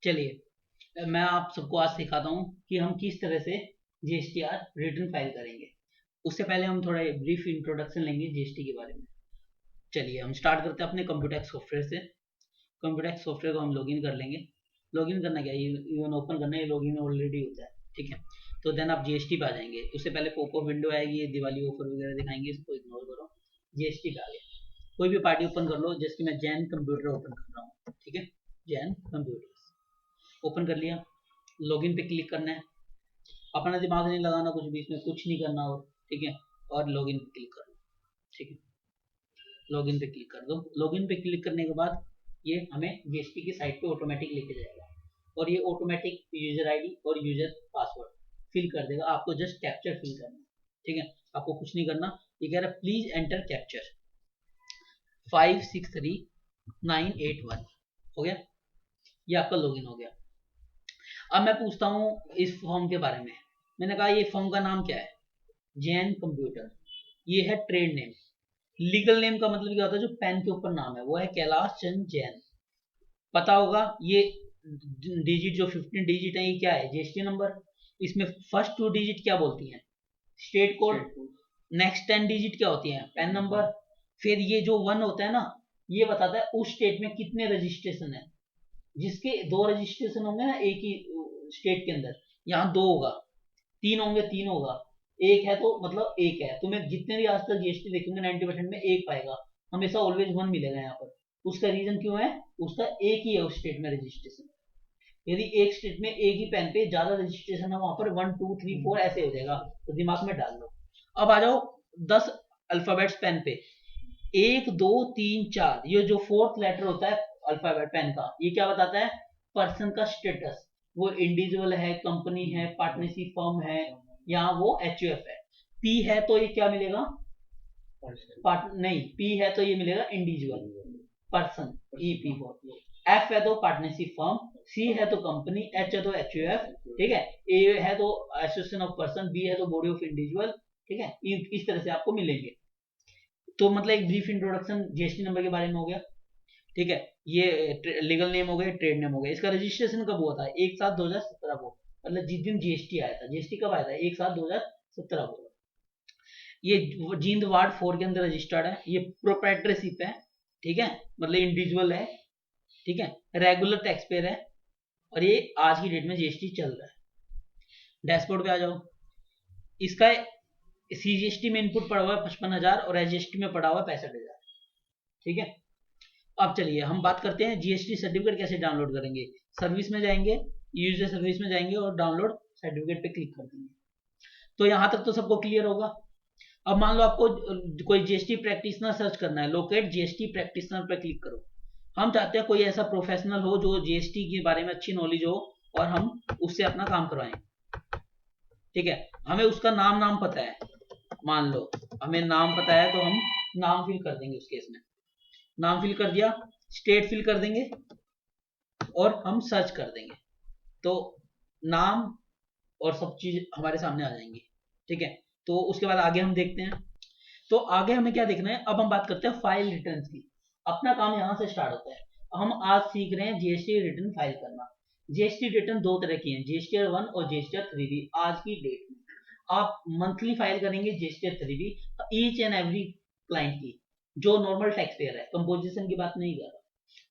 चलिए मैं आप सबको आज सिखाता हूँ कि हम किस तरह से जीएसटीआर रिटर्न फाइल करेंगे। उससे पहले हम थोड़ा ब्रीफ इंट्रोडक्शन लेंगे जीएसटी के बारे में। चलिए हम स्टार्ट करते हैं अपने कंप्यूटेक्स सॉफ्टवेयर से। कंप्यूटेक्स सॉफ्टवेयर को हम लॉगिन कर लेंगे। लॉगिन करना क्या है, इवन ओपन करना है, लॉगिन ऑलरेडी होता है, ठीक है। तो देन आप जीएसटी पे आ जाएंगे। उससे पहले पॉपअप विंडो आएगी, ये दिवाली ऑफर वगैरह दिखाएंगे, इसको इग्नोर करो। जीएसटी पे आ गया। कोई भी पार्टी ओपन कर लो, जैसे कि मैं जैन कंप्यूटर ओपन कर रहा हूँ, ठीक है। जैन कंप्यूटर ओपन कर लिया। लॉगिन पे क्लिक करना है। अपना दिमाग नहीं लगाना कुछ भी, इसमें कुछ नहीं करना, और ठीक है। और लॉगिन पे क्लिक कर लो, ठीक है। लॉगिन पे क्लिक कर दो। लॉगिन पे क्लिक करने के बाद ये हमें जीएसटी की साइट पे ऑटोमेटिक लेके जाएगा, और ये ऑटोमेटिक यूजर आईडी और यूजर पासवर्ड फिल कर देगा। आपको जस्ट कैप्चर फिल करना है, ठीक है। आपको कुछ नहीं करना। ये कह रहा है प्लीज एंटर कैप्चर 563981। हो गया, ये आपका लॉगिन हो गया। अब मैं पूछता हूँ इस फॉर्म के बारे में। मैंने कहा ये फॉर्म का नाम क्या है, जैन कंप्यूटर। ये है ट्रेड नेम। लीगल नेम का मतलब क्या होता है, जो पेन के ऊपर नाम है वो है कैलाश चंद जैन। पता होगा ये डिजिट जो 15 डिजिट है, ये क्या है, जीएसटी नंबर। इसमें फर्स्ट 2 डिजिट क्या बोलती हैं, स्टेट कोड। नेक्स्ट 10 डिजिट क्या होती हैं, पैन नंबर। फिर ये जो 1 होता है ना, ये बताता है उस स्टेट में कितने रजिस्ट्रेशन है। जिसके 2 रजिस्ट्रेशन होंगे ना एक ही स्टेट के अंदर, यहाँ 2 होगा, 3 होंगे 3 होगा, एक है तो मतलब एक है। तुम्हें जितने भी आज तक जीएसटी देखेंगे 90% में एक पाएगा, हमेशा ऑलवेज 1 मिलेगा यहाँ पर। उसका रीजन क्यों है, उसका एक ही है उस स्टेट में रजिस्ट्रेशन। यदि एक स्टेट में एक ही पेन पे ज्यादा रजिस्ट्रेशन है, वहां पर 1 2 3 4 ऐसे हो जाएगा, तो दिमाग में डाल लो। अब आ जाओ 10 अल्फाबेट्स पेन पे, 1 2 3 4। ये जो 4th लेटर होता है अल्फाबेट पेन का, ये क्या बताता है, पर्सन का स्टेटस। वो इंडिविजुअल है, कंपनी है, पार्टनरशिप फर्म है, या वो एचयूएफ है। पी है तो ये क्या मिलेगा, नहीं, पी है तो ये मिलेगा individual person, E P. F है तो पार्टनरशिप फर्म, सी है तो कंपनी, एच है तो एचयूएफ, ठीक है। ए है तो एसोसिएशन ऑफ पर्सन, बी है तो बॉडी ऑफ इंडिविजुअल, ठीक है। इस तरह से आपको मिलेंगे। तो मतलब एक ब्रीफ इंट्रोडक्शन जीएसटी नंबर के बारे में हो गया, ठीक है। ये लीगल नेम हो गया, ट्रेड नेम हो गया। इसका रजिस्ट्रेशन कब हुआ था, 1/7/2017 को, मतलब जिस दिन जीएसटी आया था। जीएसटी कब आया था, 1/7/2017 को। ये जींद वार्ड 4 के अंदर रजिस्टर्ड है। ये प्रोप्राइटरशिप है, ठीक है, मतलब इंडिविजुअल है, ठीक है। रेगुलर टैक्स पेयर है, और ये आज की डेट में जीएसटी चल रहा है। डैशबोर्ड पे आ जाओ। इसका सीजीएसटी में इनपुट पड़ा हुआ है 55,000 और एसजीएसटी में पड़ा हुआ है 65,000, ठीक है। अब चलिए हम बात करते हैं जीएसटी सर्टिफिकेट कैसे डाउनलोड करेंगे। सर्विस में जाएंगे, यूजर सर्विस में जाएंगे और डाउनलोड सर्टिफिकेट पे क्लिक कर देंगे। तो यहां तक तो सबको क्लियर होगा। अब मान लो आपको कोई जीएसटी प्रैक्टिशनर सर्च करना है, लोकेट जीएसटी प्रैक्टिशनर पे क्लिक करो। हम चाहते हैं कोई ऐसा प्रोफेशनल हो जो जीएसटी के बारे में अच्छी नॉलेज हो, और हम उससे अपना काम करवाएं, ठीक है। हमें उसका नाम पता है, मान लो हमें नाम पता है, तो हम नाम फिल कर देंगे। उस केस में नाम फिल कर दिया, स्टेट फिल कर देंगे, और हम सर्च कर देंगे, तो नाम और सब चीज हमारे सामने आ जाएंगी, ठीक है। तो उसके बाद आगे हम देखते हैं। तो आगे हमें क्या देखना है, अब हम बात करते हैं फाइल रिटर्न की। अपना काम यहां से स्टार्ट होता है। हम आज सीख रहे हैं जीएसटी रिटर्न फाइल करना। जीएसटी रिटर्न 2 तरह की है, जीएसटीआर 1 और जीएसटीआर 3B। आज की डेट में आप मंथली फाइल करेंगे GSTR 3B, each and every client की। जो नॉर्मल टैक्स पेयर है, कंपोजिशन की बात नहीं कर रहा,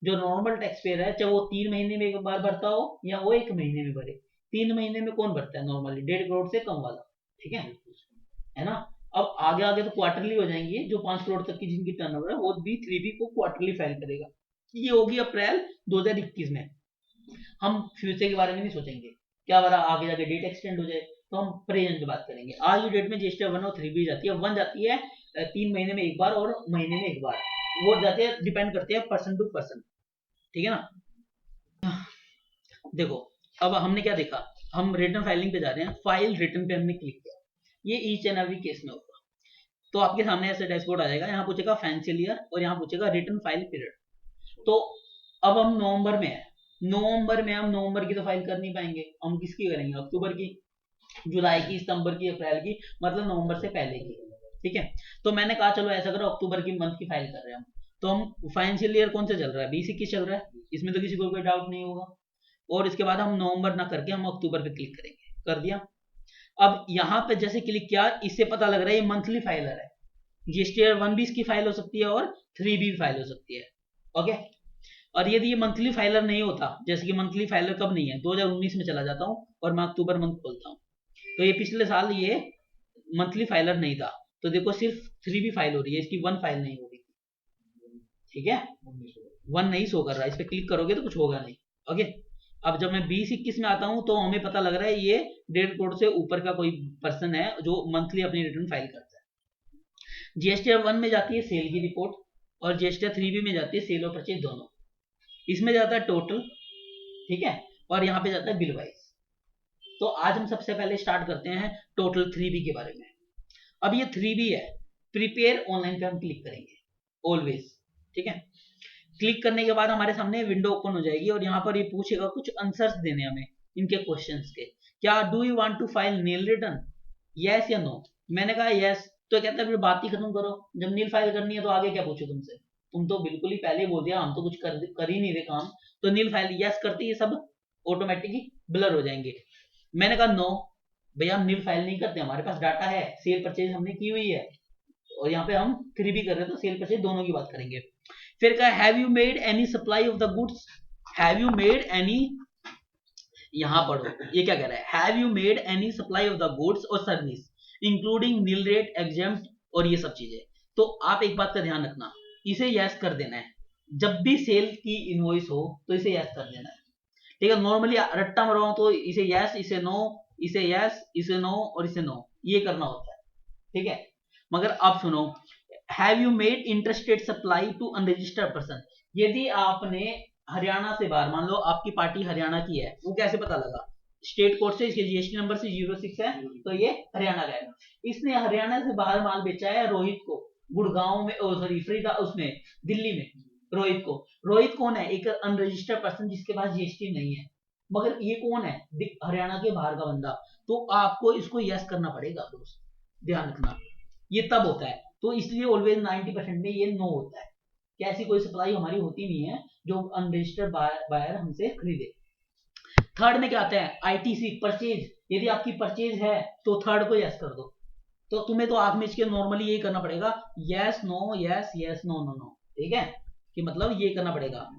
जो नॉर्मल टैक्स पेयर है, चाहे वो 3 महीने में एक बार भरता हो या वो 1 महीने में भरे। 3 महीने में कौन भरता है नॉर्मली, 1.5 करोड़ से कम वाला, ठीक है ना। अब आगे आगे तो क्वार्टरली हो जाएंगी, जो 5 करोड़ तक की जिनकी टर्नओवर है, वो भी 3B को क्वार्टरली फाइल करेगा। ये होगी अप्रैल 2021 में। हम फ्यूचर के बारे में नहीं सोचेंगे, क्या पता आगे जाके डेट एक्सटेंड हो जाए, तो हम प्रेजेंट की बात करेंगे। आज की डेट में जीएसटी 1 और 3B जाती है। 1 जाती है 3 महीने में एक बार, और महीने में एक बार, वो जाते हैं, डिपेंड करते हैं पर्सन टू पर्सन, ठीक है ना। देखो अब हमने क्या देखा, हम रिटर्न फाइलिंग पे जा रहे हैं। फाइल रिटर्न पे हमने क्लिक किया, ये ईच एंड एवरी केस में होगा। तो आपके सामने ऐसा डैशबोर्ड आ जाएगा, यहाँ पूछेगा फाइनेंशियल ईयर और यहाँ पूछेगा रिटर्न फाइल पीरियड। तो अब हम नवंबर में है, नवंबर में हम नवंबर की तो फाइल कर नहीं पाएंगे, हम किसकी करेंगे, अक्टूबर की, जुलाई की, सितंबर की, अप्रैल की, मतलब नवंबर से पहले की, ठीक है। तो मैंने कहा चलो ऐसा करो, अक्टूबर की मंथ की फाइल कर रहे हैं हम। तो हम फाइनेंशियल ईयर कौन सा चल रहा है, 2021 चल रहा है, इसमें तो किसी को कोई डाउट नहीं होगा। और इसके बाद हम नवंबर ना करके हम अक्टूबर पे क्लिक करेंगे। कर दिया। अब यहाँ पे जैसे क्लिक किया, इससे पता लग रहा है ये मंथली फाइलर है। जीएसटीआर 1 भी इसकी फाइल हो सकती है और 3 भी फाइल हो सकती है। ओके। और यदि ये मंथली फाइलर नहीं होता, जैसे कि मंथली फाइलर कब नहीं है, 2019 में चला जाता हूँ और मैं अक्टूबर मंथ खोलता हूँ, तो ये पिछले साल ये मंथली फाइलर नहीं था, तो देखो सिर्फ 3 भी फाइल हो रही है, इसकी 1 फाइल नहीं हो रही। ठीक है, 1 नहीं शो कर रहा, इस पर क्लिक करोगे तो कुछ होगा नहीं। ओके। अब जब मैं 20-21 में आता हूं तो हमें पता लग रहा है ये 1.5 करोड़ से ऊपर का कोई पर्सन है जो मंथली अपनी रिटर्न फाइल करता है। जीएसटीआर 1 में जाती है सेल की रिपोर्ट और जीएसटीआर 3 में जाती है सेल और परचेज दोनों। इसमें जाता है टोटल, ठीक है, और यहाँ पे जाता है बिल वाइज। तो आज हम सबसे पहले स्टार्ट करते हैं टोटल 3B के बारे में। अब ये 3B है, प्रिपेयर ऑनलाइन पे हम क्लिक करेंगे ऑलवेज। ठीक है, क्लिक करने के बाद हमारे सामने विंडो ओपन हो जाएगी और यहाँ पर ये पूछेगा कुछ आंसर्स देने हमें इनके क्वेश्चंस के। क्या do you want to file nil return, yes या नो। मैंने कहा यस, तो कहता है फिर बात ही खत्म करो, जब नील फाइल करनी है तो आगे क्या पूछो तुमसे, तुम तो बिल्कुल ही पहले बोल दिया, हम तो कुछ कर ही नहीं रहे काम। तो नील फाइल यस करते ही सब ऑटोमेटिकली ब्लर हो जाएंगे। मैंने कहा नो भैया, हम नील फाइल नहीं करते, हमारे पास डाटा है, सेल परचेज हमने की हुई है और यहाँ पे हम 3B कर रहे हैं, तो सेल परचेज दोनों की बात करेंगे। फिर कहा have you made any supply of the goods, have you made any, यहां पढ़ो ये क्या कह रहा है, have you made any supply of the goods और service including nil rate exempt और ये सब चीजें। तो आप एक बात का ध्यान रखना, इसे यस कर देना है, जब भी सेल की इनवॉइस हो तो इसे यस कर देना है। ठीक है, नॉर्मली रट्टा मरवाऊं तो इसे यस, इसे नो, इसे यस, इसे नो और इसे नो, ये करना होता है। ठीक है, मगर अब सुनो, have you made interstate supply to unregistered person, यदि आपने हरियाणा से बाहर, मान लो आपकी पार्टी हरियाणा की है, वो कैसे पता लगा, स्टेट कोड से, इसके जीएसटी नंबर से 06 है तो ये हरियाणा का है। इसने हरियाणा से बाहर माल बेचा है रोहित को गुड़गांव में, सॉरी फरीदा उसमें दिल्ली में, रोहित को। रोहित कौन है, एक अनरजिस्टर्ड पर्सन जिसके पास जीएसटी नहीं है, मगर ये कौन है, हरियाणा के बाहर का बंदा, तो आपको इसको यस करना पड़ेगा दोस्त, ध्यान रखना, ये तब होता है। तो इसलिए ऑलवेज 90% में ये नो होता है कि ऐसी कोई सप्लाई हमारी होती नहीं है जो अनरजिस्टर्ड बायर हमसे खरीदे। थर्ड में क्या आता है, आईटीसी परचेज, यदि आपकी परचेज है तो थर्ड को यस कर दो। तो तुम्हें तो आंख मिच के नॉर्मली यही करना पड़ेगा, yes no yes yes no no no, ठीक है, कि मतलब ये करना पड़ेगा।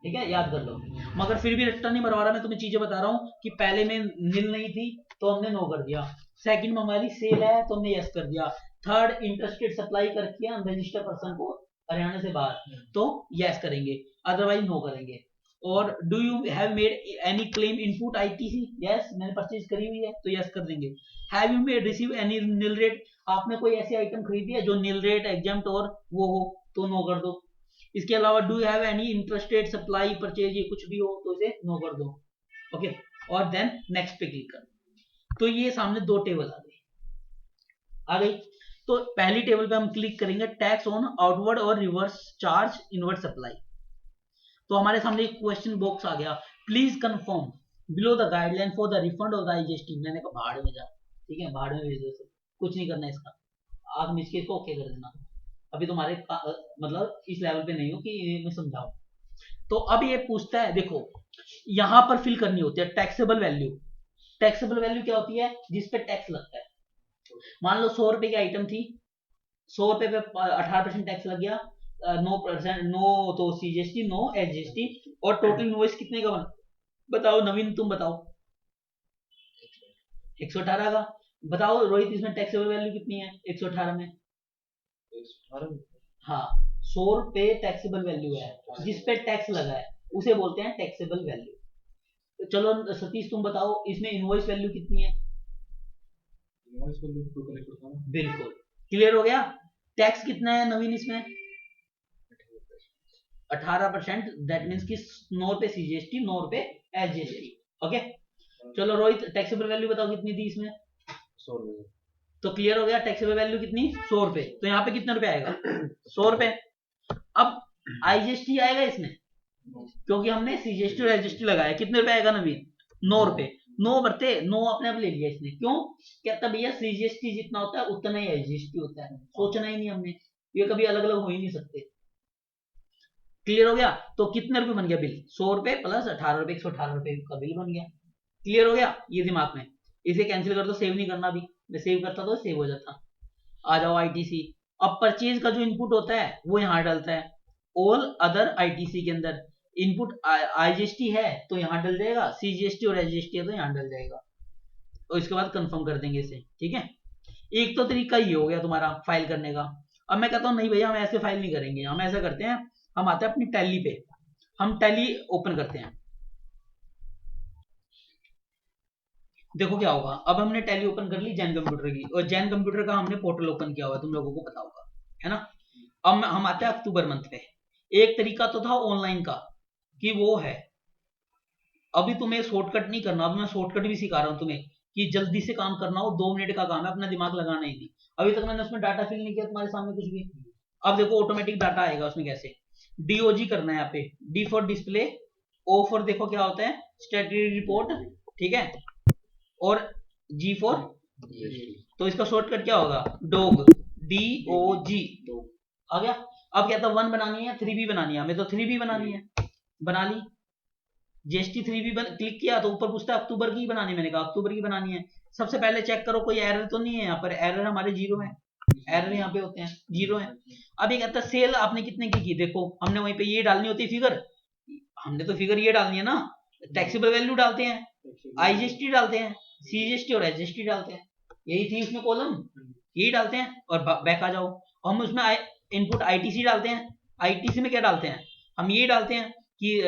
ठीक है, याद कर लो, मगर फिर भी रट्टा नहीं मरवा रहा, मैं तुम्हें चीजें बता रहा हूँ कि पहले में नील नहीं थी तो हमने नो कर दिया, सेकंड में हमारी सेल है तो हमने यस कर दिया, थर्ड इंटरेस्टेड सप्लाई करके अनरजिस्टर्ड पर्सन को हरियाणा से बाहर तो यस करेंगे, अदरवाइज नो करेंगे। और do you have made any claim input ITC, yes मैंने परचेज करी हुई है तो यस कर देंगे। Have you made receive any nil rate, आपने कोई ऐसी आइटम खरीदी है जो नील रेट एग्जाम्प्ट और वो हो तो नो कर दो। इसके अलावा do you have any interested supply purchase, ये कुछ भी हो तो इसे नो कर दो। ओके, और देन नेक्स्ट पे क्लिक कर। तो ये सामने दो टेबल आ गई। तो पहली टेबल पे हम क्लिक करेंगे टैक्स ऑन आउटवर्ड और रिवर्स चार्ज इनवर्ड सप्लाई। तो हमारे सामने एक क्वेश्चन बॉक्स आ गया, please confirm below the guideline for the refund of the IGST. मैंने कहा भाड़ में जा, ठीक है, भाड़ में भेज दो, कुछ नहीं करना इसका, आग मिच के इसको ओके कर देना। अभी तुम्हारे मतलब इस लेवल पे नहीं हो कि मैं समझाऊं। तो अब ये पूछता है, देखो यहां पर फिल करनी होती है टैक्सेबल वैल्यू। टैक्सेबल वैल्यू क्या होती है, जिस पे टैक्स लगता है। मान लो 100 रुपए की आइटम थी, 100 रुपए पे 18% टैक्स लग गया, 9%, नो तो सीजीएसटी, नो एसजीएसटी, और टोटल इनवॉइस कितने का बना, बताओ नवीन तुम बताओ, 118 का। बताओ रोहित, इसमें टैक्सेबल वैल्यू कितनी है 118 में, हाँ 100 रुपए टैक्सेबल वैल्यू है, जिस पे टैक्स लगा है उसे बोलते हैं टैक्सेबल वैल्यू। तो चलो सतीश तुम बताओ, इसमें इनवॉइस वैल्यू कितनी है, बिल्कुल क्लियर हो गया। टैक्स कितना है नवीन इसमें, 18%, दैट मींस कि 9 रुपए सीजीएसटी, 9 रुपए एसजीएसटी। ओके, चलो रोहित टैक्सेबल वैल्यू बताओ कितनी थी इसमें, 100 रुपए। तो क्लियर हो गया, टैक्सेबल वैल्यू कितनी, 100 रुपए। तो यहाँ पे कितने रुपए आएगा, 100 रुपए। अब आईजीएसटी आएगा इसमें, क्योंकि हमने सीजीएसटी और एसजीएसटी लगाया, कितने रुपए आएगा नवीन, 9 रुपए। 9 भरते, 9 अपने आप ले लिया इसने, क्यों, कहता भैया सीजीएसटी जितना होता है उतना ही एसजीएसटी होता है, सोचना ही नहीं हमने, ये कभी अलग अलग हो ही नहीं सकते। क्लियर हो गया? तो कितने रुपए बन गया बिल? 100 रुपए प्लस 18 रुपए, 118 रुपए का बिल बन गया। क्लियर हो गया? ये दिमाग में। इसे कैंसिल कर दो, सेव नहीं करना अभी। मैं सेव करता तो सेव हो जाता। आ जाओ आईटीसी। अब परचेज का जो इनपुट होता है वो यहाँ डलता है। ऑल अदर आईटीसी के अंदर इनपुट आईजीएसटी है तो यहाँ डल जाएगा, सीजीएसटी और एसजीएसटी है तो यहाँ डल जाएगा। और इसके बाद कंफर्म कर देंगे इसे। ठीक है, एक तो तरीका ये हो गया तुम्हारा फाइल करने का। अब मैं कहता हूँ नहीं भैया हम ऐसे फाइल नहीं करेंगे, हम ऐसा करते हैं, हम आते हैं अपनी टैली पे, हम टैली ओपन करते हैं। देखो क्या होगा, अब हमने टैली ओपन कर ली जैन कंप्यूटर की, और जैन कंप्यूटर का हमने पोर्टल ओपन किया हुआ है, तुम लोगों को पता होगा, है ना। अब हम आते हैं अक्टूबर मंथ पे। एक तरीका तो था ऑनलाइन का कि वो है, अभी तुम्हें शॉर्टकट नहीं करना, अभी मैं शॉर्टकट भी सिखा रहा हूं तुम्हें कि जल्दी से काम करना हो, 2 मिनट का काम है, अपना दिमाग लगाना ही नहीं। अभी तक मैंने उसमें डाटा फिल नहीं किया तुम्हारे सामने कुछ भी। अब देखो ऑटोमेटिक डाटा आएगा उसमें कैसे। डीओजी करना है यहाँ पे, D for display, O for देखो क्या होता है स्टैट्यूटरी रिपोर्ट, ठीक है, और जी फॉर, तो इसका शॉर्टकट क्या होगा, डॉग, डी ओ जी, आ गया। अब क्या था, 1 बनानी है, 3 भी बनानी है, हमें तो 3 भी बनानी है, बना ली। जीएसटी 3 भी क्लिक किया तो ऊपर पूछता है अक्टूबर की बनानी, मैंने कहा अक्टूबर की बनानी है। सबसे पहले चेक करो कोई एरर तो नहीं है यहाँ पर, एरर हमारे 0 है, एरर यहाँ पे होते हैं 0 है। अब ये कहता है सेल आपने कितने की देखो, हमने वहीं पे ये डालनी होती है फिगर, हमने तो फिगर ये डालनी है ना, टैक्सेबल वैल्यू डालते हैं, आईजीएसटी डालते हैं, सीजीएसटी और एसजीएसटी डालते हैं, यही थी उसमें कॉलम, यही डालते हैं। और बैक आ जाओ, हम उसमें इनपुट आईटीसी डालते हैं। आईटीसी में क्या डालते हैं, हम ये डालते हैं कि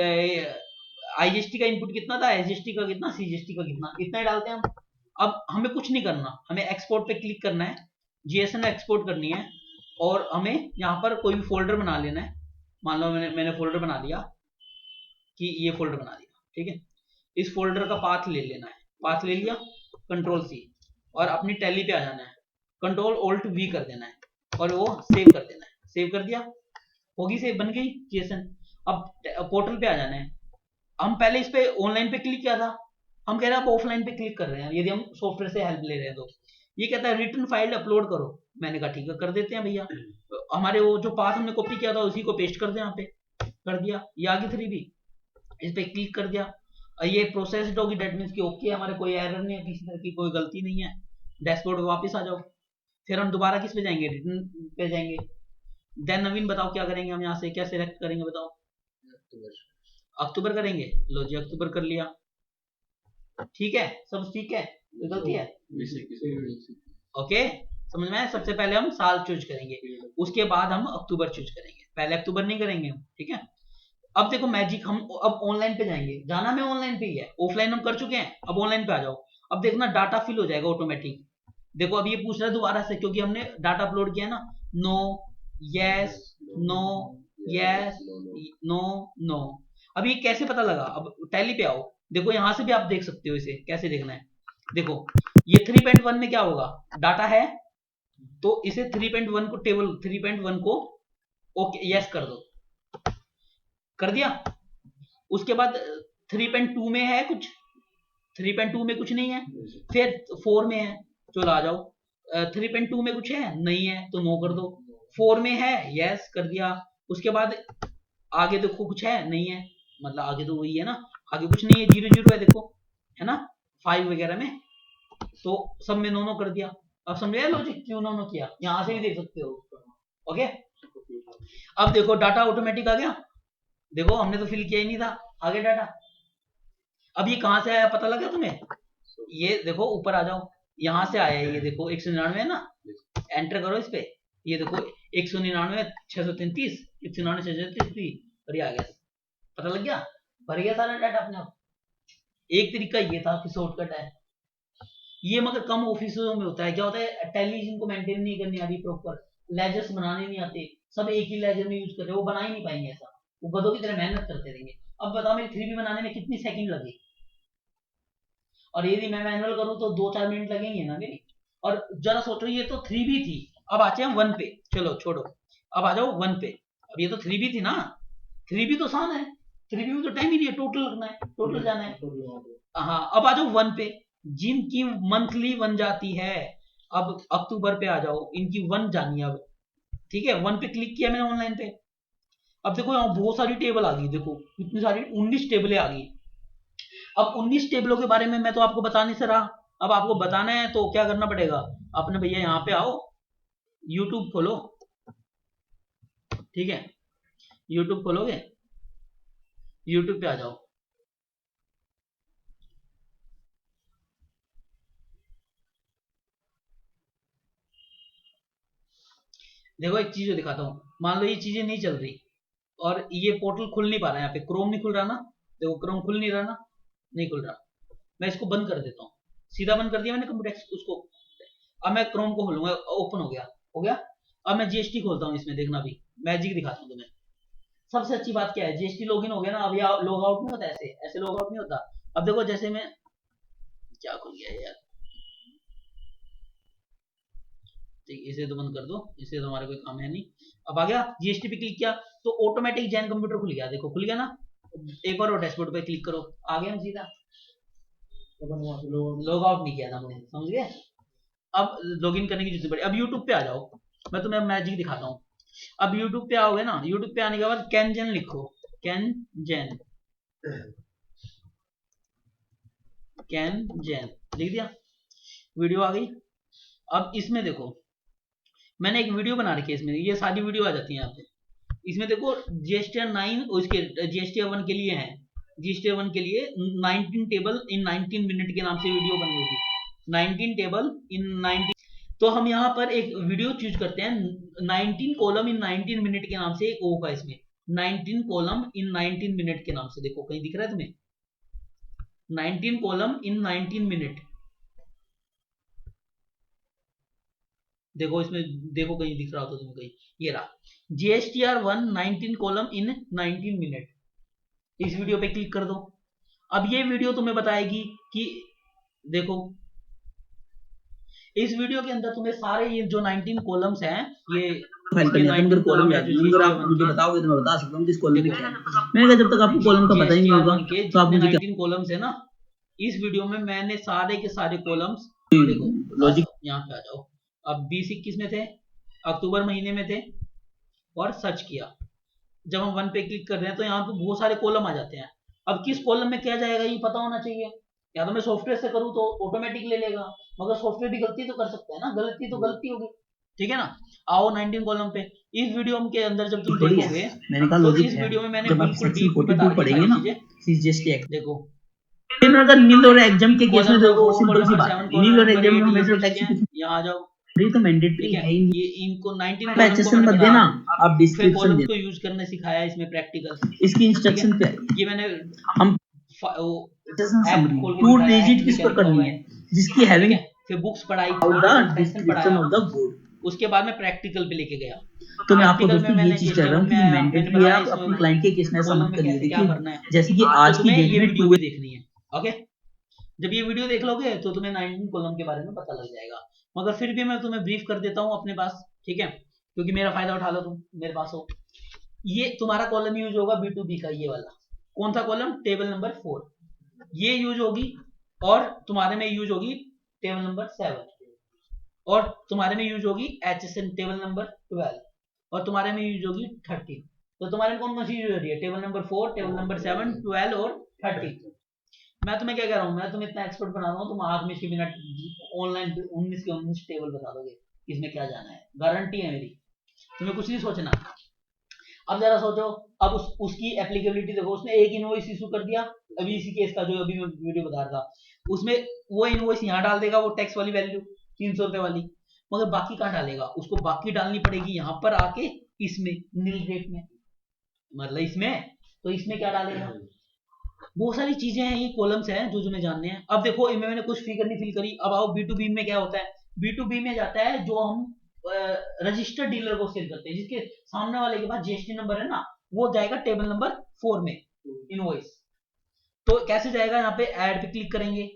आईजीएसटी का इनपुट कितना था, एसजीएसटी का कितना, सीजीएसटी का कितना, इतना ही डालते हैं हम। अब हमें कुछ नहीं करना, हमें एक्सपोर्ट पे क्लिक करना है, जीएसएन एक्सपोर्ट करनी है, और हमें यहाँ पर कोई भी फोल्डर बना लेना है। मान लो मैंने फोल्डर बना लिया, कि ये फोल्डर बना दिया, ठीक है। इस फोल्डर का पाथ ले लेना है, पाथ ले लिया, कंट्रोल सी, और अपनी टैली पे आ जाना है, कंट्रोल ऑल्ट वी कर देना है, और वो सेव कर देना है। सेव कर दिया, होगी सेव, बन गई जीएसएन। अब पोर्टल पे आ जाना है। हम पहले इस पे ऑनलाइन पे क्लिक किया था, हम कह रहे हैं आप ऑफलाइन पे क्लिक कर रहे हैं, यदि हम सॉफ्टवेयर से हेल्प ले रहे हैं तो। ये कहता है रिटर्न फाइल अपलोड करो, मैंने कहा ठीक है कर देते हैं भैया। हमारे वो जो पाथ हमने कॉपी किया था उसी को पेस्ट कर दे यहाँ पे, कर दिया। ये आगे 3 भी, इस पे क्लिक कर दिया, ये प्रोसेस्ड होगी, डेट मींस कि ओके, हमारे कोई एरर नहीं है, किसी तरह की कोई गलती नहीं है। डैशबोर्ड पे वापस आ जाओ, फिर हम दोबारा किस पे जाएंगे, रिटर्न पे जाएंगे। देन नवीन बताओ क्या करेंगे हम, यहाँ से क्या सिलेक्ट करेंगे बताओ, अक्टूबर करेंगे, लो जी अक्टूबर कर लिया, ठीक है, सब ठीक है, कोई गलती है, ओके, समझ में आया। सबसे पहले हम साल चूज करेंगे, उसके बाद हम अक्टूबर चूज करेंगे, पहले अक्टूबर नहीं करेंगे हम, ठीक है। अब देखो मैजिक, हम अब ऑनलाइन पे जाएंगे, जाना में ऑनलाइन पे ही है, ऑफलाइन हम कर चुके हैं, अब ऑनलाइन पे आ जाओ। अब देखना डाटा फिल हो जाएगा ऑटोमेटिक। देखो अब ये पूछ रहा है दोबारा से, क्योंकि हमने डाटा अपलोड किया ना, no, yes, no, yes, no, no. अब ये कैसे पता लगा, अब टैली पे आओ, देखो यहां से भी आप देख सकते हो, इसे कैसे देखना है। देखो ये 3.1 में क्या होगा, डाटा है, तो इसे 3.1 को, टेबल 3.1 को ओके यस कर दो, कर दिया। उसके बाद 3.2 में है कुछ, 3.2 में कुछ नहीं है, फिर 4 में है, चलो आ जाओ। 3.2 में कुछ है नहीं है तो नो कर दो, 4 में है यस कर दिया। उसके बाद आगे देखो कुछ है नहीं है, मतलब आगे तो वही है ना, आगे कुछ नहीं है, 0 है देखो, है ना, 5 वगैरह में, तो सब में नो नो कर दिया। अब समझे लॉजिक क्यों नो नो किया, यहां से भी देख सकते हो, ओके। अब देखो डाटा ऑटोमेटिक आ गया, देखो हमने तो फिल किया ही नहीं था, आगे डाटा। अब ये कहां से आया पता लगा तुम्हें, ये देखो ऊपर आ जाओ, यहां से आया ये देखो 199 है ना, एंटर करो इस पे, ये देखो 199 633 199 633, और ये आ गया, पता लग गया, भर गया सारा डाटा अपने आप। एक तरीका ये था कि शॉर्टकट है ये, मगर कम ऑफिसों में होता है। क्या होता है, टैली जिनको मेंटेन नहीं करनी आती प्रॉपर, लेजर्स बनाने नहीं आते, सब एक ही लेजर में यूज कर रहे हैं, वो बना ही नहीं पाएंगे ऐसा, वो गधों की तरह मेहनत करते रहेंगे। अब बताओ मेरी 3B बनाने में कितनी सेकंड लगी, और यदि मैं मैनुअल करूं तो 2-4 मिनट लगेंगे ना मेरी। और जरा सोचो ये तो 3B थी, अब आते हैं 1 पे, चलो छोड़ो, अब आ जाओ 1 पे। अब ये तो 3B थी ना, 3B तो आसान है, 3B में तो टाइम ही नहीं है, टोटल लगना है, टोटल जाना है। हाँ अब आ जाओ 1 पे, जिनकी मंथली 1 जाती है, अब अक्टूबर पे आ जाओ, इनकी 1 जानी है अब, ठीक है। 1 पे क्लिक किया मैंने ऑनलाइन पे, अब देखो यहाँ बहुत सारी टेबल आ गई, देखो कितनी सारी 19 टेबलें आ गई। अब 19 टेबलों के बारे में मैं तो आपको बता नहीं रहा, अब आपको बताना है तो क्या करना पड़ेगा, अपने भैया यहाँ पे आओ, यूट्यूब खोलो, ठीक है, यूट्यूब खोलोगे, यूट्यूब पे आ जाओ। देखो एक चीज दिखाता हूँ, मान लो ये चीजें नहीं चल रही और ये पोर्टल खुल नहीं पा रहा है, यहाँ पे क्रोम नहीं खुल रहा ना, देखो क्रोम खुल नहीं रहा ना, नहीं खुल रहा। मैं इसको बंद कर देता हूँ, सीधा बंद कर दिया मैंने कंप्यूटर उसको। अब मैं क्रोम को खोलूंगा, ओपन हो गया, हो गया। अब मैं जीएसटी खोलता हूँ, इसमें देखना भी मैजिक दिखाता हूँ तुम्हें। सबसे अच्छी बात क्या है, जीएसटी लॉगिन हो गया ना, अब यहाँ लॉग आउट नहीं होता, ऐसे ऐसे लॉग आउट नहीं होता। अब देखो जैसे मैं क्या खुल गया यार, ठीक, इसे तो बंद कर दो, इसे तो हमारे कोई काम है नहीं। अब आ गया, जीएसटी पे क्लिक किया तो ऑटोमेटिक जैन कंप्यूटर खुल गया, देखो खुल गया ना। एक बार और डैशबोर्ड पे क्लिक करो, आ गया हम सीधा, लॉग आउट नहीं किया था हमने, समझ गए। अब लॉगिन करने की जरूरत पड़ी। अब यूट्यूब पे आ जाओ, मैं तुम्हें मैजिक दिखाता हूँ। अब यूट्यूब पे आओगे ना, यूट्यूब पे आने के बाद कैनजेन लिखो, कैनजेन, कैनजेन लिख दिया, वीडियो आ गई। अब इसमें देखो मैंने एक वीडियो बना रखी है, इसमें ये सारी वीडियो आ जाती है यहाँ पे। इसमें देखो जीएसटी 9 उसके जीएसटी 1 के लिए है, जीएसटी 1 के लिए 19 टेबल इन 19 मिनट के नाम से वीडियो बनी होगी, 19 टेबल इन 19। तो हम यहाँ पर एक वीडियो चूज करते हैं, 19 कॉलम इन 19 मिनट के नाम से एक होगा इसमें, 19 कॉलम इन 19 मिनट के नाम से, देखो कहीं दिख रहा है तुम्हें, 19 कॉलम इन 19 मिनट, देखो इसमें, देखो कहीं दिख रहा हो तो तुम्हें कहीं, ये रहा जीएसटीआर 1 19 कॉलम इन 19 मिनट। इस वीडियो पे क्लिक कर दो। अब ये वीडियो तुम्हें बताएगी कि देखो इस वीडियो के अंदर तुम्हें सारे ये जो 19 कॉलम्स हैं, ये फाइल करनी है, तुम कॉलम याद नहीं, अगर आप मुझे बताओगे तो मैं बता सकता हूँ किस कॉलम में क्या है। मैंने कहा जब तक आपको कॉलम का पता ही नहीं होगा तो आप मुझे 19 कॉलम्स है ना, इस वीडियो में मैंने सारे के सारे कॉलम्स, देखो लॉजिक, यहाँ पे आ जाओ। अब 20-21 में थे, अक्टूबर महीने में थे, और सर्च किया। जब हम 1 पे क्लिक कर रहे हैं तो यहाँ पे बहुत सारे कॉलम आ जाते हैं। अब किस कॉलम में क्या जाएगा ये पता होना चाहिए, या तो मैं सॉफ्टवेयर से करूँ तो ऑटोमेटिक ले लेगा, मगर सॉफ्टवेयर भी गलती तो कर सकता है ना, गलती तो गलती होगी, ठीक है ना। आओ 19 कॉलम पे, इस वीडियो के अंदर जब तुम देखोगे, मैंने कहा तो लॉजिक इस है, वीडियो में मैंने जब आप बिल्कुल सेक्शन डीप 42 पढ़ेंगे ना सीजीएसटी एक्ट, देखो फिर अगर नील और एग्जाम के केस में देखो सिंपल सी बात है, नील और एग्जाम में ये हमेशा लिख टैक्स दिए, यहाँ आ जाओ, ये तो मैंडेटरी ठीक है है। ही नहीं। ये इनको 19 आप कॉलम को HSL मैंने मत बता देना, दिया, आप फिर डिस्क्रिप्शन कॉलम देना, को यूज करना सिखाया है इसमें प्रैक्टिकल, इसकी इंस्ट्रक्शन क्या है, ये मैंने हम ऐप खोल के टू दिखाया है डिजिट इसमें किस क्या पर लिखा हुआ करनी है, है, जिसकी ठीक हैविंग है। फिर बुक्स पढ़ाई, द सेक्शन डिस्क्रिप्शन पढ़ाया, ऑफ द बोर्ड। उसके बाद में प्रैक्टिकल पे लेके गया। तो मैं आपको प्रैक्टिकल में दोस्तों ये मैंने चीज कह रहा हूँ कि ये मैंडेटरी है, आप अपने क्लाइंट के केस में ऐसा कॉलम मत में करिए। कैसे क्या देखिए करना है, जैसे कि तो आज की तुम्हें डेट ये में वीडियो भी देखनी है, ओके। जब ये वीडियो देख लोगे तो तुम्हें 19 कॉलम के बारे में पता लग जाएगा, मगर फिर भी मैं तुम्हें ब्रीफ कर देता हूँ अपने पास, ठीक है, क्योंकि मेरा फायदा उठा लो, तुम मेरे पास हो। ये तुम्हारा कॉलम यूज होगा B2B का, ये वाला कौन सा कॉलम, टेबल नंबर 4, ये यूज होगी, और तुम्हारे में यूज होगी टेबल नंबर 7, और तुम्हारे में यूज होगी HSN टेबल नंबर 12, और तुम्हारे में यूज होगी 13। तो तुम्हारे में कौन सी यूज हो रही है, टेबल नंबर 4, टेबल नंबर 7, 12 और 13। मैं तुम्हें क्या कह रहा हूँ, मैं तुम्हें इतना एक्सपर्ट बना रहा हूँ, तुम आग में इसके बिना ऑनलाइन 19 के 19 टेबल बता दोगे, इसमें क्या जाना है, गारंटी है मेरी, तुम्हें कुछ नहीं सोचना। अब जरा सोचो, अब उसकी एप्लीकेबिलिटी देखो, उसने एक इनवॉइस इशू कर दिया, अभी इसी केस का जो अभी मैं वीडियो बता रहा था, उसमें वो इनवॉइस यहाँ डाल देगा, वो टैक्स वाली वैल्यू 300 रुपए वाली, मगर बाकी कहाँ डालेगा, उसको बाकी डालनी पड़ेगी यहाँ पर आके, इसमें नील रेट में, मतलब इसमें, तो इसमें क्या डालेगा, बहुत सारी चीजें हैं, ये कॉलम्स हैं जो तुम्हें जानने हैं। अब देखो इनमें मैंने कुछ फी करनी फिल करी। अब आओ B2B में क्या होता है, B2B में जाता है जो हम रजिस्टर्ड डीलर को सेल करते हैं, जिसके सामने वाले के पास जीएसटी नंबर है ना, वो जाएगा टेबल नंबर 4 में इनवॉइस। तो कैसे जाएगा, यहाँ पे ऐड पे क्लिक करेंगे,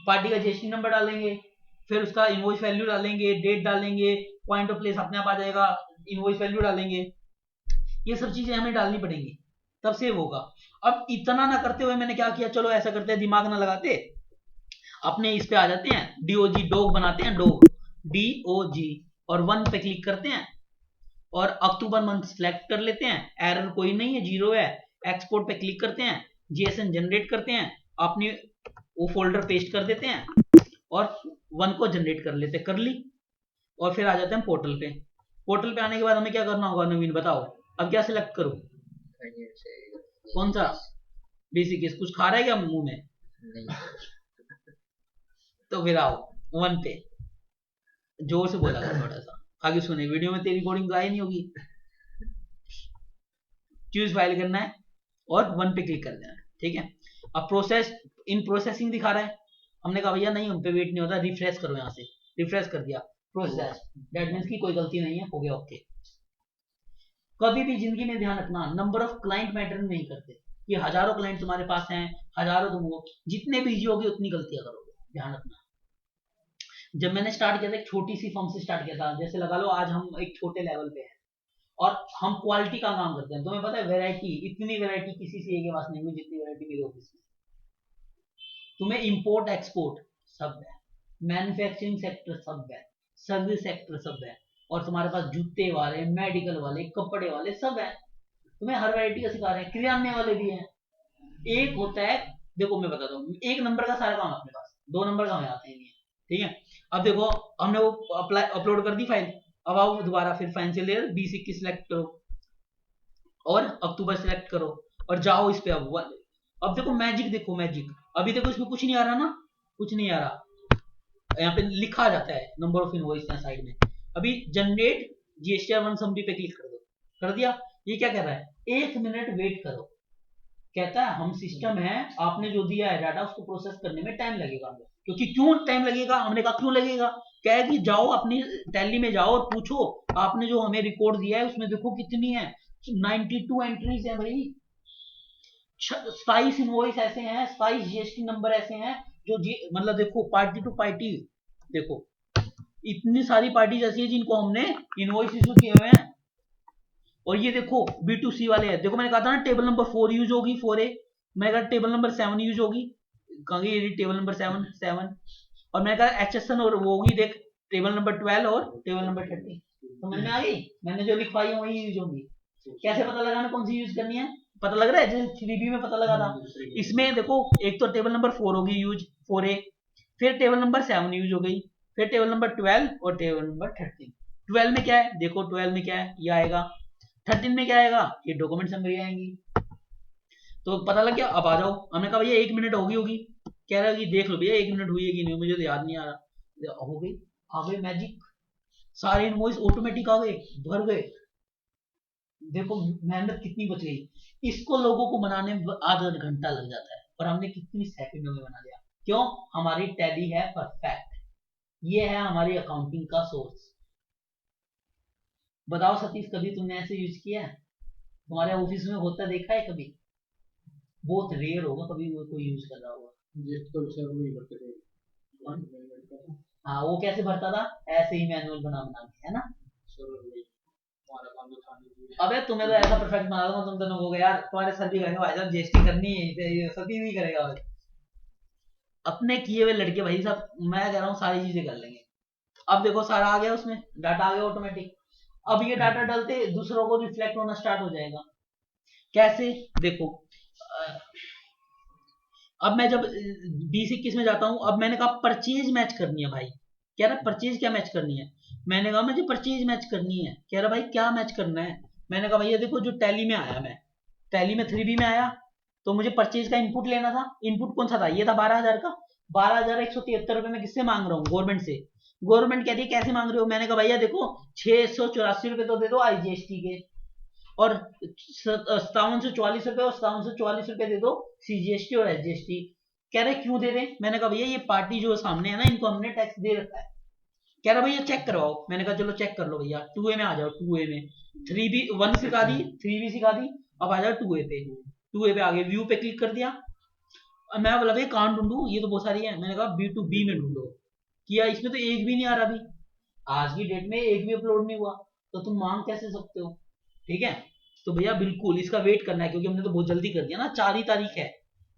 पार्टी का जीएसटी नंबर डालेंगे, फिर उसका इनवॉइस वैल्यू डालेंगे, डेट डालेंगे, पॉइंट ऑफ प्लेस अपने आप आ जाएगा, इनवॉइस वैल्यू डालेंगे, ये सब चीजें हमें डालनी पड़ेंगी, तब सेव होगा। अब इतना ना करते हुए मैंने क्या किया, चलो ऐसा करते हैं, दिमाग ना लगाते, अपने इस पे आ जाते हैं, डीओजी डॉग बनाते हैं, डॉग DOG, और 1 पे क्लिक करते हैं, और अक्टूबर मंथ सेलेक्ट कर लेते हैं, एरर कोई नहीं है, जीरो है, एक्सपोर्ट पे क्लिक करते हैं, जीएसएन जनरेट करते हैं, अपनी वो फोल्डर पेस्ट कर देते हैं और 1 को जनरेट कर लेते, कर ली, और फिर आ जाते हैं पोर्टल पे। पोर्टल पे आने के बाद हमें क्या करना होगा नवीन बताओ, अब क्या सिलेक्ट करूं, कौन सा बेसिक, कुछ खा रहा है क्या मुंह में, नहीं। तो फिर आओ 1 पे, जोर से बोला थोड़ा सा आगे सुने, वीडियो में तेरी रिकॉर्डिंग आई नहीं होगी। चूज फाइल करना है और 1 पे क्लिक कर देना है, ठीक है। अब प्रोसेस इन प्रोसेसिंग दिखा रहा है, हमने कहा भैया नहीं हम पे वेट नहीं होता, रिफ्रेश करो, यहाँ से रिफ्रेश कर दिया, प्रोसेस, दैट मींस की कोई गलती नहीं है, हो गया ओके। कभी भी जिंदगी में ध्यान रखना, नंबर ऑफ क्लाइंट मैटर नहीं करते, कि हजारों क्लाइंट तुम्हारे पास हैं, हजारों तुम हो, जितने बिजी होगे उतनी गलतियां करोगे, ध्यान रखना। जब मैंने स्टार्ट किया था एक छोटी सी फर्म से स्टार्ट किया था, जैसे लगा लो आज हम एक छोटे लेवल पे हैं और हम क्वालिटी का काम करते हैं, तुम्हें पता है वैरायटी, इतनी वैरायटी किसी से के पास नहीं है जितनी वैरायटी मेरे ऑफिस में। तुम्हें इंपोर्ट एक्सपोर्ट सब है, मैन्युफैक्चरिंग सेक्टर सब है, सर्विस सेक्टर सब है, और तुम्हारे पास जूते वाले, मेडिकल वाले, कपड़े वाले सब है, तुम्हें हर वैरायटी का सिखा रहे हैं, किराने वाले भी हैं। एक होता है, देखो मैं बताता हूँ, एक नंबर का सारा काम अपने पास, 2 नंबर का हमें आते ही नहीं है, ठीक है। अब देखो हमने वो अपलोड कर दी फाइल, अब आओ दोबारा फिर फैंसी लेयर 2021 सिलेक्ट करो और अक्टूबर सिलेक्ट करो और जाओ इस पे। अब देखो मैजिक, देखो मैजिक, अभी देखो इसमें कुछ नहीं आ रहा ना, कुछ नहीं आ रहा, यहाँ पे लिखा जाता है नंबर ऑफ इनवॉइस है साइड में। अभी जनरेट जीएसटीआर 1 समरी पे क्लिक कर दो, कर दिया। ये क्या कह रहा है, 1 मिनट वेट करो, कहता है हम सिस्टम है, आपने जो दिया है डाटा उसको प्रोसेस करने में टाइम लगेगा, क्योंकि क्यों टाइम लगेगा, हमने कहा क्यों लगेगा, क्या है कि जाओ अपनी टैली में जाओ और पूछो आपने जो हमें रिकॉर्ड दिया है उसमें देखो कितनी है, 92 एंट्रीज है भाई, 27 इनवॉइस ऐसे हैं, 27 जीएसटी नंबर ऐसे हैं जो मतलब देखो पार्टी टू पार्टी, देखो इतनी सारी पार्टीज ऐसी है जिनको हमने इनवॉइस इशू किए हुए हैं। और ये देखो B2C वाले हैं, देखो मैंने कहा था ना टेबल नंबर 4 यूज होगी, 4A, मैंने कहा टेबल नंबर 7 यूज होगी, कहा ये टेबल नंबर 7, और मैंने कहा HSN और वो होगी, देख टेबल नंबर 12 और टेबल नंबर 30, समझ में आ गई, मैंने जो लिखवाई है वही यूज होगी। कैसे पता लगाना कौन सी यूज करनी है, पता लग रहा है, जैसे 3B में पता लगा था, इसमें देखो एक तो टेबल नंबर 4 होगी यूज, 4A, फिर टेबल नंबर 7 यूज हो गई, फिर टेबल नंबर 12 और टेबल नंबर 13। 12 में क्या है, देखो 12 में क्या है, ये आएगा, 13 में क्या आएगा, ये डॉक्यूमेंट समरी आएंगी, तो पता लग गया। अब आ जाओ, हमने कहा भैया 1 मिनट होगी, कह रहा है कि देख लो भैया 1 मिनट हुई है कि नहीं, मुझे तो याद नहीं आ रहा, हो गई, आ गई मैजिक, सारे इनवॉइस ऑटोमेटिक आ गए, भर गए, देखो मेहनत कितनी बच गई। इसको लोगों को बनाने में आधा घंटा लग जाता है और हमने कितनी सेकंडों में बना दिया, क्यों, हमारी टैली है परफेक्ट, ये है हमारी अकाउंटिंग का सोर्स। बताओ सतीश, कभी तुमने ऐसे यूज किया है, तुम्हारे ऑफिस में होता देखा है कभी, बहुत रेयर होगा कभी वो कोई यूज कर रहा होगा। तो सर वही भरते थे, हाँ वो कैसे भरता था, ऐसे ही मैनुअल बना बना के, है ना। अबे तुम्हें तो ऐसा परफेक्ट बना दूंगा, तुम दोनों को यार, तुम्हारे सर भी कहेंगे भाई साहब जीएसटी करनी है, सभी नहीं करेगा भाई, अपने किए हुए लड़के भाई साहब, मैं कह रहा हूँ सारी चीजें कर लेंगे। अब देखो सारा आ गया, उसमें डाटा आ गया ऑटोमेटिक, अब ये डाटा डालते दूसरों को रिफ्लेक्ट होना स्टार्ट हो जाएगा, कैसे, देखो अब मैं जब 2021 में जाता हूं, अब मैंने कहा परचेज मैच करनी है भाई, कह रहा परचेज क्या मैच करनी है, मैंने कहा मुझे परचेज मैच करनी है, कह रहा भाई क्या मैच करना है, मैंने कहा भैया देखो जो टैली में आया, मैं टैली में 3B में आया, तो मुझे परचेज का इनपुट लेना था, इनपुट कौन सा था, ये था 12,000 का, 12,173 रुपए में किससे मांग रहा हूँ, गवर्नमेंट से। गवर्नमेंट कहती है कैसे मांग रहे हो, मैंने कहा भैया देखो 684 रुपए तो दे दो IGST के, और 5744 रुपए और 5744 रुपए दे दो CGST और SGST। कह रहे क्यों दे दें, मैंने कहा भैया ये पार्टी जो सामने है ना, इनको हमने टैक्स दे रखा है। कह रहा भैया चेक करवाओ, मैंने कहा चलो चेक कर लो भैया, 2A में आ जाओ, 2A में 3B 1 सिखा दी, 3B सिखा दी, अब आ जाओ 2A पे, 2A पे आगे व्यू पे क्लिक कर दिया, मैं बोला भैया कहाँ ढूंढू, ये तो बहुत सारी है, मैंने कहा B2B में ढूंढो, किया, इसमें तो एक भी नहीं आ रहा, अभी आज की डेट में एक भी अपलोड नहीं हुआ, तो तुम मांग कैसे सकते हो, ठीक है। तो भैया बिल्कुल इसका वेट करना है, क्योंकि हमने तो बहुत जल्दी कर दिया ना, 4 ही तारीख है,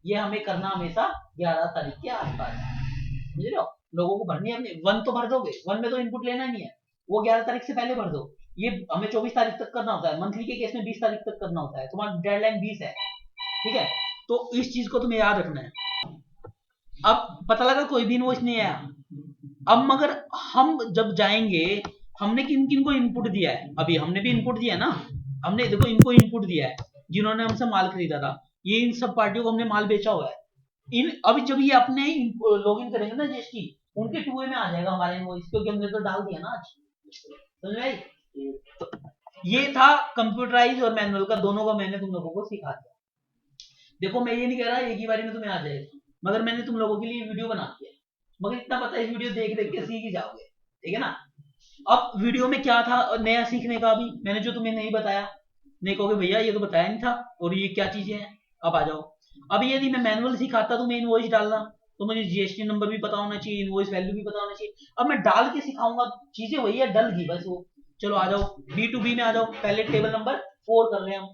ये हमें करना हमेशा 11 तारीख के आसपास, समझ रहे हो, लोगों को भरनी है अपनी, 1 तो भर दोगे, 1 में तो इनपुट लेना नहीं है, वो 11 तारीख से पहले भर दो, ये हमें 24 तारीख तक करना होता है, मंथली के केस में 20 तारीख तक करना होता है, तुम्हारा डेडलाइन 20 है, ठीक है। तो इस चीज को तुम्हें याद रखना है। अब पता लगा कोई भी इनवॉइस नहीं आया, अब मगर हम जब जाएंगे, हमने किन किन को इनपुट दिया है, अभी हमने भी इनपुट दिया ना, हमने देखो इनको इनपुट दिया है जिन्होंने हमसे माल खरीदा था, ये इन सब पार्टियों को हमने माल बेचा हुआ है। इन अभी जब ये अपने लॉगिन करेंगे ना जीएसटी, उनके 2A में आ जाएगा हमारा इनवॉइस, क्योंकि हमने तो डाल दिया ना आज, समझ में आई? तो ये था कंप्यूटराइज और मैनुअल का, दोनों का मैंने तुम लोगों को सिखा दिया। देखो मैं ये नहीं कह रहा एक ही बारी में तुम्हें आ जाएगा, मगर मैंने तुम लोगों के लिए वीडियो बना दिया, मगर इतना पता है इस वीडियो देख देख के सीख ही जाओगे, ठीक है ना। अब वीडियो में क्या था नया सीखने का, अभी मैंने जो तुम्हें नहीं बताया, नहीं कहोगे भैया ये तो बताया नहीं था और ये क्या चीजें हैं, अब आ जाओ। अब यदि मैं मैनुअल सिखाता तुम्हें इनवॉइस डालना, तो मुझे जीएसटी नंबर भी पता होना चाहिए, इनवॉइस वैल्यू भी पता होना चाहिए। अब मैं डाल के सिखाऊंगा, चीजें वही है, डल गई बस वो। चलो आ जाओ B2B में आ जाओ, पहले टेबल नंबर 4 कर रहे हैं हम।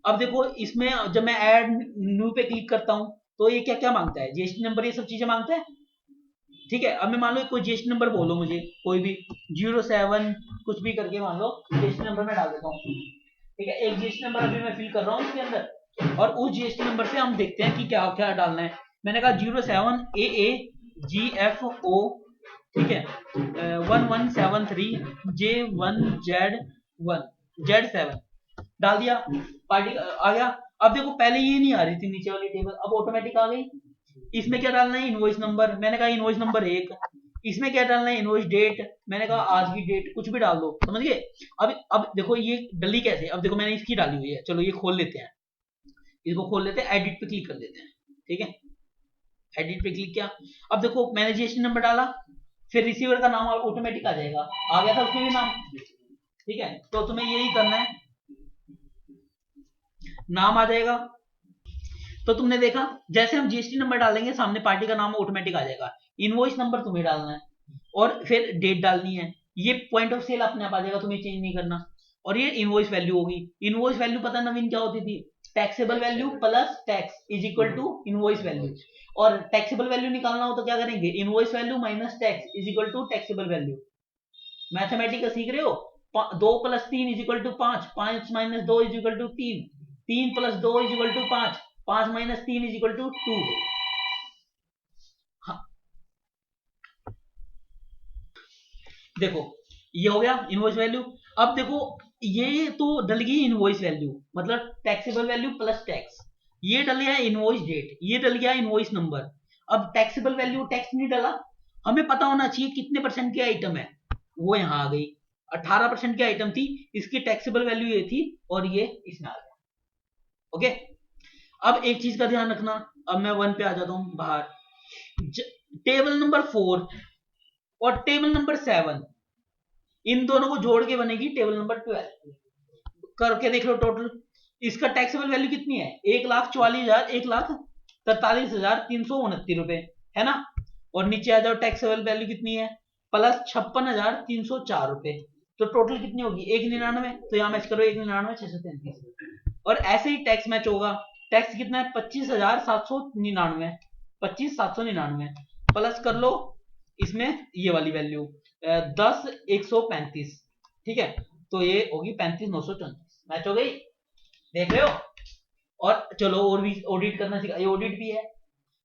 अब देखो इसमें जब मैं ऐड न्यू पे क्लिक करता हूँ, तो ये क्या क्या मांगता है, जीएसटी नंबर, ये सब चीजें मांगता है, ठीक है। अब मैं मान लो कोई जीएसटी नंबर बोलो मुझे, कोई भी 07 कुछ भी करके मान लो जीएसटी नंबर मैं डाल देता हूँ, ठीक है। एक जीएसटी नंबर अभी मैं फिल कर रहा हूँ इसके अंदर, और उस जीएसटी नंबर से हम देखते हैं कि क्या क्या डालना है। मैंने कहा 07AAGFO, ठीक है, 1173J1Z1Z7 डाल दिया, पार्टी आ गया। अब देखो पहले ये नहीं आ रही थी नीचे वाली टेबल, अब ऑटोमेटिक आ गई। इसमें क्या डालना है, इनवॉइस नंबर, मैंने कहा इनवॉइस नंबर 1। इसमें क्या डालना है, इनवॉइस डेट, मैंने कहा आज की डेट, कुछ भी डाल दो, समझ गए। अब देखो ये डली कैसे, अब देखो मैंने इसकी डाली हुई है, चलो ये खोल लेते हैं, इसको खोल लेते हैं, एडिट पे क्लिक कर देते हैं, ठीक है। एडिट पे क्लिक किया, अब देखो मैंने जीएसटी नंबर डाला, फिर रिसीवर का नाम ऑटोमेटिक आ जाएगा, आ गया था उसमें भी नाम, ठीक है। तो तुम्हें यही करना है, नाम आ जाएगा। तो तुमने देखा जैसे हम जीएसटी नंबर डालेंगे सामने पार्टी का नाम ऑटोमेटिक आ जाएगा, इनवॉइस नंबर तुम्हें डालना है और फिर डेट डालनी है, ये पॉइंट ऑफ सेल अपने आप आ जाएगा, तुम्हें चेंज नहीं करना। और ये इनवॉइस वैल्यू होगी, इनवॉइस वैल्यू पता नवीन क्या होती थी, taxable value plus tax is equal to invoice value. और टैक्सेबल वैल्यू निकालना हो तो क्या करेंगे, invoice value minus tax is equal to taxable value. Mathematics सीख रहे हो, 2 + 3 is equal to 5, 5 - 2 is equal to 3, 3 + 2 is equal to 5, 5 - 3 is equal to 2। हाँ। देखो ये हो गया इनवॉइस वैल्यू। अब देखो ये तो डल गई इनवॉइस वैल्यू, मतलब टैक्सेबल वैल्यू प्लस टैक्स, ये डल गया इनवॉइस डेट, ये डल गया इनवॉइस नंबर। अब टैक्सेबल वैल्यू टैक्स नहीं डला, हमें पता होना चाहिए कितने परसेंट की आइटम है, वो यहां आ गई, 18% की आइटम थी, इसकी टैक्सेबल वैल्यू ये थी और ये इसमें आ गया, ओके। अब एक चीज का ध्यान रखना, अब मैं 1 पे आ जाता हूं बाहर, टेबल नंबर 4 और टेबल नंबर 7, इन दोनों को जोड़ के बनेगी टेबल नंबर 12, करके देख लो टोटल। इसका टैक्सेबल वैल्यू कितनी है, 1,44,000, 1,43,329 रुपए, है ना। और नीचे आ जाओ टैक्सेबल वैल्यू कितनी है, प्लस 56,304 रुपए, तो टोटल कितनी होगी 1,99, तो यहां मैच करो 1,99,633। और ऐसे ही टैक्स मैच होगा, टैक्स कितना है 25,799, 25,799 प्लस कर लो इसमें ये वाली वैल्यू 10,135, ठीक है, तो ये होगी 35,934, मैच हो गई, देख रहे हो। और चलो और भी ऑडिट करना सीखा, ये ऑडिट भी है।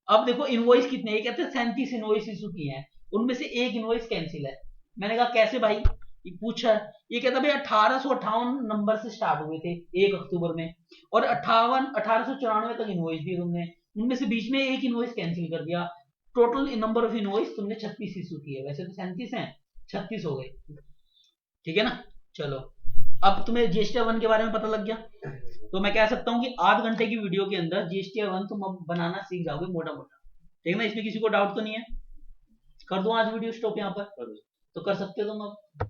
अब देखो इनवॉइस कितने, ये कहते हैं 37 इनवॉइस इशू की हैं, उनमें से एक इनवॉइस कैंसिल है। मैंने कहा कैसे भाई, ये पूछा, ये कहता भाई 1858 नंबर से स्टार्ट हुए थे 1 अक्टूबर में, और 1894 तक इनवॉइस दी तुमने, उनमें से बीच में एक इनवॉइस कैंसिल कर दिया, टोटल नंबर ऑफ इनवॉइस तुमने 36 इशू की है, वैसे तो 37 है, 36 हो गए, ठीक है ना। चलो अब तुम्हें जीएसटी 1 के बारे में पता लग गया, तो मैं कह सकता हूँ कि 8 घंटे की वीडियो के अंदर जीएसटी 1 तुम अब बनाना सीख जाओगे मोटा मोटा, ठीक है ना। इसमें किसी को डाउट तो नहीं है, कर दूं आज वीडियो स्टॉप यहाँ पर, तो कर सकते हो तुम अब।